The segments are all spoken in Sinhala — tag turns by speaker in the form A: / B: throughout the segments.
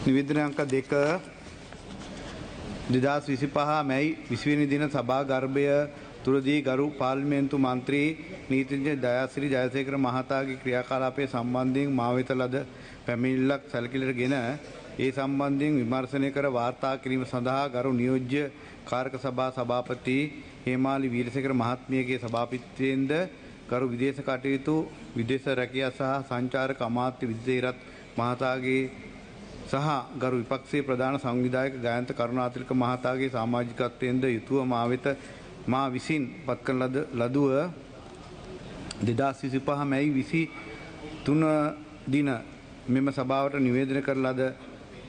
A: නිවේදන අංක 2 2025 මැයි 20 වෙනි දින සභා ගර්භය තුරදී ගරු පාර්ලිමේන්තු මන්ත්‍රී නීතිඥ දයාසිරි ජයසේකර මහතාගේ ක්‍රියාකලාපයේ සම්බන්ධයෙන් මා වෙත ලද පැමිණිල්ලක් සැලකිලිටගෙන ඒ සම්බන්ධයෙන් විමර්ශනය කර වාර්තා කිරීම සඳහා ගරු නියෝජ්‍ය කාර්ක සභා සභාපති හේමාලි වීරසේකර මහත්මියගේ සභාපතිත්වයෙන්ද ගරු විදේශ කටයුතු විදේශ රැකියා සහ සංචාරක අමාත්‍ය විජේරත් මහතාගේ සහ ගරු විපක්ෂයේ ප්‍රධාන සංවිධායක ගයන්ත කරුණාතිලක මහතාගේ සමාජිකත්වයෙන්ද යුතුව මා වෙත මා විසින් පත් කරන ලදුව 2025 මැයි 23 දින මෙම සභාවට නිවේදනය කර ලද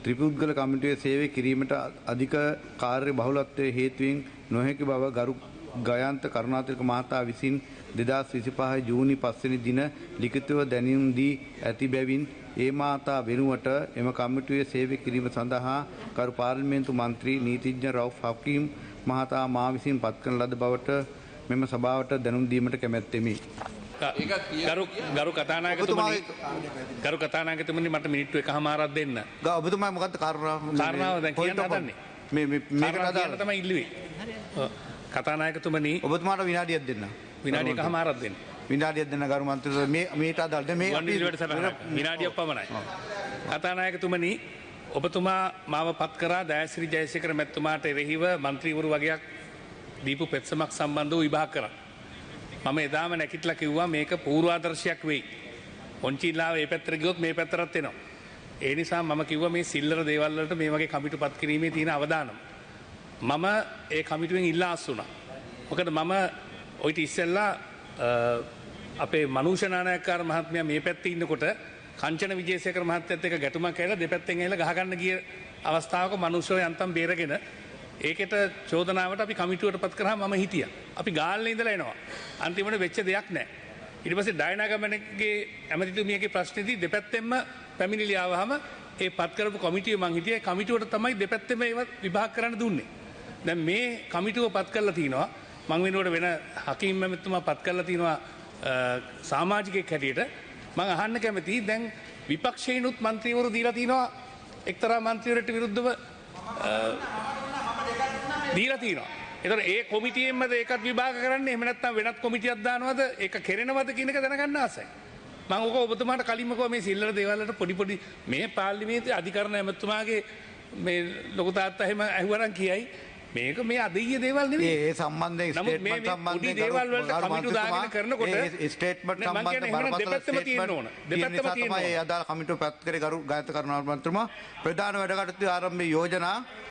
A: ත්‍රිපුද්ගල කමිටුවේ සේවය කිරීමට අධික කාර්ය බහුලත්වයේ හේතුවෙන් නොහැකි බව ගරු ගයන්ත කරුණාතිලක මහතා විසින් 2025 ජූනි 5 වෙනි දින ලිඛිතව දැනුම් දී ඇති බැවින් ඒ මාතා වෙනුවට එම කමිටුවේ සේවය කිරීම සඳහා ගරු පාර්ලිමේන්තු මන්ත්‍රී නීතිඥ රවුෆ් හකීම් මහතා මා විසින් පත් කරන ලද බවට මෙම සභාවට දැනුම් දීමට කැමැත්තෙමි.
B: ගරු කතානායකතුමනි මට මිනිත්තු 1මාරක් දෙන්න.
A: ඔබතුමා මොකක්ද
B: කාරණාව දැන් කියන්න හදන්නේ?
A: මේකට අදාළ
B: තමයි ඉල්ලුවේ. කතානායකතුමනි
A: ඔබතුමාට විනාඩියක් දෙන්න.
B: විනාඩි 1මාරක් දෙන්න.
A: විනාඩියක් දෙන්න ගරු මන්ත්‍රීතුමා මේට අදාළද මේ
B: විනාඩියක් පමණයි. කතානායකතුමනි ඔබතුමා මාව පත් කරා දයාසිරි ජයසේකර මැතිතුමාට එරෙහිව മന്ത്രിවරු වගේක් දීපු පෙත්සමක් සම්බන්ධව විභාග කරා. මම එදාම නැකිටලා කිව්වා මේක පූර්වාදර්ශයක් වෙයි. පොන්චිල්ලාව මේ පැත්තට ගියොත් මේ පැත්තටත් එනවා. ඒ නිසා මම කිව්වා මේ සිල්ලර දේවල් වලට මේ වගේ කමිටු පත් කිරීමේ තියෙන අවදානම. මම ඒ කමිටුවෙන් ඉල්ලා අස්සුණා. මොකද මම ඔයිට ඉස්සෙල්ලා අපේ මනූෂ නානායක්කාර මහත්මයා මේ පැත්තේ ඉන්නකොට කංචන විජේසේකර මහත්තයත් එක්ක ගැටුමක් ඇවිල්ලා දෙපැත්තෙන් ඇවිල්ලා ගහගන්න ගිය අවස්ථාවක මනුෂ්‍යව යන්තම් බේරගෙන ඒකට චෝදනාවට අපි කමිටුවට පත් කරාම මම හිටියා. අපි ගාල්ලේ ඉඳලා එනවා. අන්තිමට වෙච්ච දෙයක් නැහැ. ඊට පස්සේ ඩයනා ගමනගේ ඇමතිතුමියගේ ප්‍රශ්නේදී දෙපැත්තෙන්ම පැමිණිලි ආවහම ඒ පත් කරපු කමිටුවේ මං හිටියේ කමිටුවට තමයි දෙපැත්තෙම ඒවත් විභාග කරන්න දුන්නේ. දැන් මේ කමිටුව පත් කරලා තිනවා මං වෙනුවට වෙන හකීම් මැතිතුමා පත් කරලා තිනවා සමාජිකයෙක් හැටියට මං අහන්න කැමතියි දැන් විපක්ෂේනුත් മന്ത്രിවරු දීලා තිනවා එක්තරා മന്ത്രിවරට විරුද්ධව දීලා තිනවා. ඒතකොට ඒ කොමිටියෙන්මද ඒකත් විභාග කරන්නේ එහෙම නැත්නම් වෙනත් කොමිටියක් දානවද ඒක කෙරෙනවද කියන එක දැනගන්න ආසයි. මම ඔක ඔබතුමාට කලින්ම කිව්වා මේ සිල්ලර දේවල් වලට පොඩි මේ පාර්ලිමේන්තුවේ අධිකරණ ඇමතුමාගේ මේ ලොකු තාත්තා එහෙම ඇහුවනම් කියයි මේක මේ අදීය දේවල් නෙවෙයි. ඒ
A: සම්බන්ධයෙන් ස්ටේට්මන්ට් සම්බන්ධයෙන්
B: දේවල් වලට කමිටු දාගෙන කරනකොට
A: ඒ ස්ටේට්මන්ට් සම්බන්ධ
B: දෙපැත්තම තියෙන්න ඕන. දෙපැත්තම තියෙන්න ඕන.
A: ඒ අදාළ කමිටුව පැත් කරේ ගරු ගායත කරුණාරත්න මන්ත්‍රීතුමා ප්‍රධාන වැඩ කටයුතු ආරම්භයේ යෝජනා